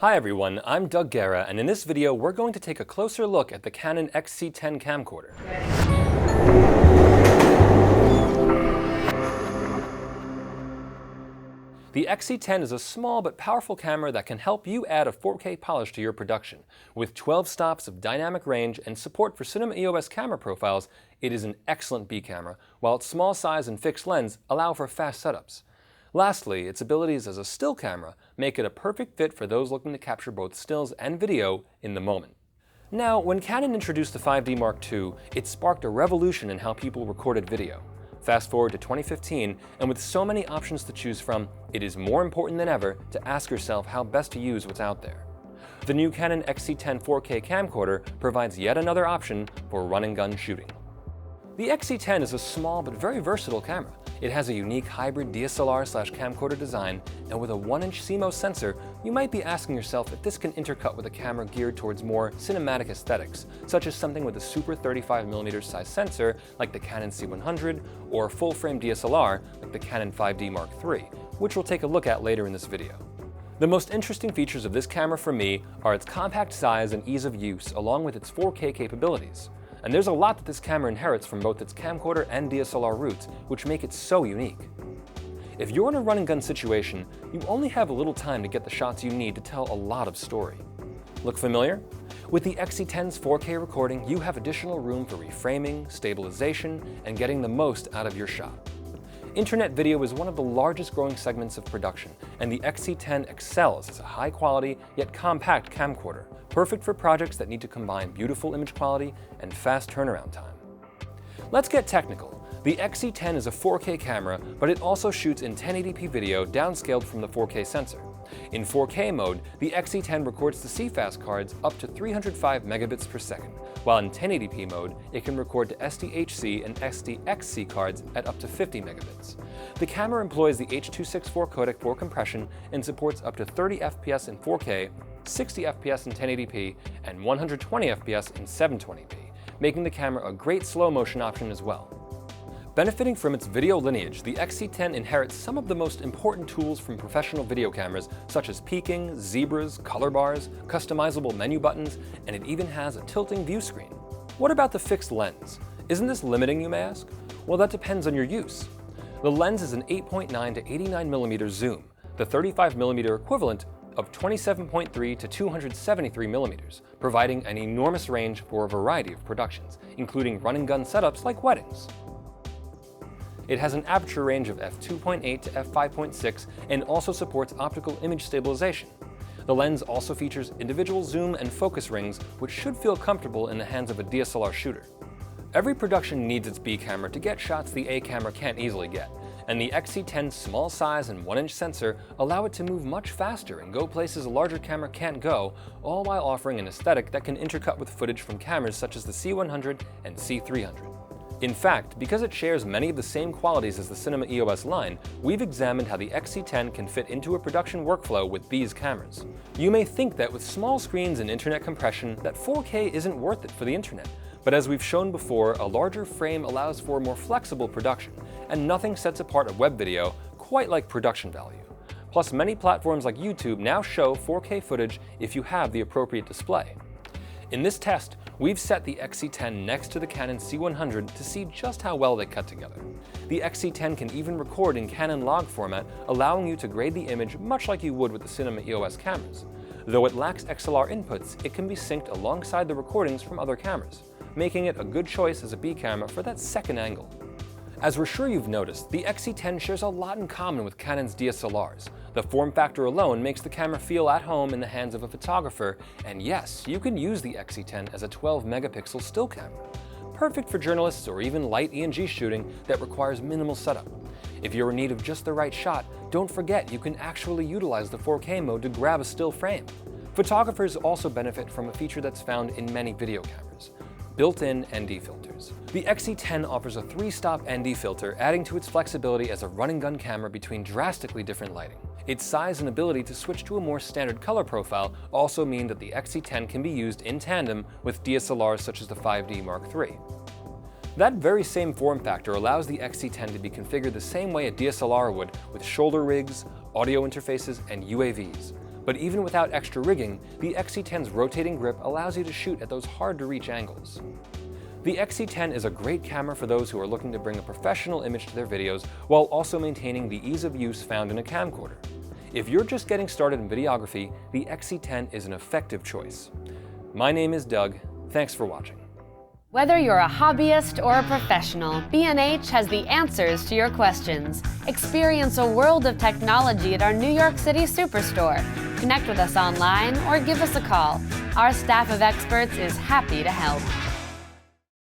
Hi everyone, I'm Doug Guerra, and in this video we're going to take a closer look at the Canon XC10 camcorder. The XC10 is a small but powerful camera that can help you add a 4K polish to your production. With 12 stops of dynamic range and support for Cinema EOS camera profiles, it is an excellent B camera, while its small size and fixed lens allow for fast setups. Lastly, its abilities as a still camera make it a perfect fit for those looking to capture both stills and video in the moment. Now, when Canon introduced the 5D Mark II, it sparked a revolution in how people recorded video. Fast forward to 2015, and with so many options to choose from, it is more important than ever to ask yourself how best to use what's out there. The new Canon XC10 4K camcorder provides yet another option for run-and-gun shooting. The XC10 is a small but very versatile camera. It has a unique hybrid DSLR/camcorder design, and with a 1-inch CMOS sensor, you might be asking yourself if this can intercut with a camera geared towards more cinematic aesthetics, such as something with a super 35mm size sensor like the Canon C100, or a full-frame DSLR like the Canon 5D Mark III, which we'll take a look at later in this video. The most interesting features of this camera for me are its compact size and ease of use, along with its 4K capabilities. And there's a lot that this camera inherits from both its camcorder and DSLR roots, which make it so unique. If you're in a run-and-gun situation, you only have a little time to get the shots you need to tell a lot of story. Look familiar? With the XC10's 4K recording, you have additional room for reframing, stabilization, and getting the most out of your shot. Internet video is one of the largest growing segments of production, and the XC10 excels as a high-quality yet compact camcorder, perfect for projects that need to combine beautiful image quality and fast turnaround time. Let's get technical. The XC10 is a 4K camera, but it also shoots in 1080p video downscaled from the 4K sensor. In 4K mode, the XC10 records to CFast cards up to 305 megabits per second, while in 1080p mode, it can record to SDHC and SDXC cards at up to 50 megabits. The camera employs the H.264 codec for compression and supports up to 30 FPS in 4K, 60 FPS in 1080p, and 120 FPS in 720p, making the camera a great slow motion option as well. Benefiting from its video lineage, the XC10 inherits some of the most important tools from professional video cameras, such as peaking, zebras, color bars, customizable menu buttons, and it even has a tilting view screen. What about the fixed lens? Isn't this limiting, you may ask? Well, that depends on your use. The lens is an 8.9 to 89mm zoom, the 35mm equivalent of 27.3 to 273mm, providing an enormous range for a variety of productions, including run-and-gun setups like weddings. It has an aperture range of f2.8 to f5.6 and also supports optical image stabilization. The lens also features individual zoom and focus rings, which should feel comfortable in the hands of a DSLR shooter. Every production needs its B camera to get shots the A camera can't easily get, and the XC10's small size and 1-inch sensor allow it to move much faster and go places a larger camera can't go, all while offering an aesthetic that can intercut with footage from cameras such as the C100 and C300. In fact, because it shares many of the same qualities as the Cinema EOS line, we've examined how the XC10 can fit into a production workflow with these cameras. You may think that with small screens and internet compression, that 4K isn't worth it for the internet. But as we've shown before, a larger frame allows for more flexible production, and nothing sets apart a web video quite like production value. Plus, many platforms like YouTube now show 4K footage if you have the appropriate display. In this test, we've set the XC10 next to the Canon C100 to see just how well they cut together. The XC10 can even record in Canon log format, allowing you to grade the image much like you would with the Cinema EOS cameras. Though it lacks XLR inputs, it can be synced alongside the recordings from other cameras, making it a good choice as a B camera for that second angle. As we're sure you've noticed, the XC10 shares a lot in common with Canon's DSLRs. The form factor alone makes the camera feel at home in the hands of a photographer, and yes, you can use the XC10 as a 12-megapixel still camera. Perfect for journalists or even light ENG shooting that requires minimal setup. If you're in need of just the right shot, don't forget you can actually utilize the 4K mode to grab a still frame. Photographers also benefit from a feature that's found in many video cameras: built-in ND filters. The XC10 offers a 3-stop ND filter, adding to its flexibility as a run-and-gun camera between drastically different lighting. Its size and ability to switch to a more standard color profile also mean that the XC10 can be used in tandem with DSLRs such as the 5D Mark III. That very same form factor allows the XC10 to be configured the same way a DSLR would, with shoulder rigs, audio interfaces, and UAVs. But even without extra rigging, the XC10's rotating grip allows you to shoot at those hard-to-reach angles. The XC10 is a great camera for those who are looking to bring a professional image to their videos while also maintaining the ease of use found in a camcorder. If you're just getting started in videography, the XC10 is an effective choice. My name is Doug. Thanks for watching. Whether you're a hobbyist or a professional, B&H has the answers to your questions. Experience a world of technology at our New York City Superstore. Connect with us online or give us a call. Our staff of experts is happy to help.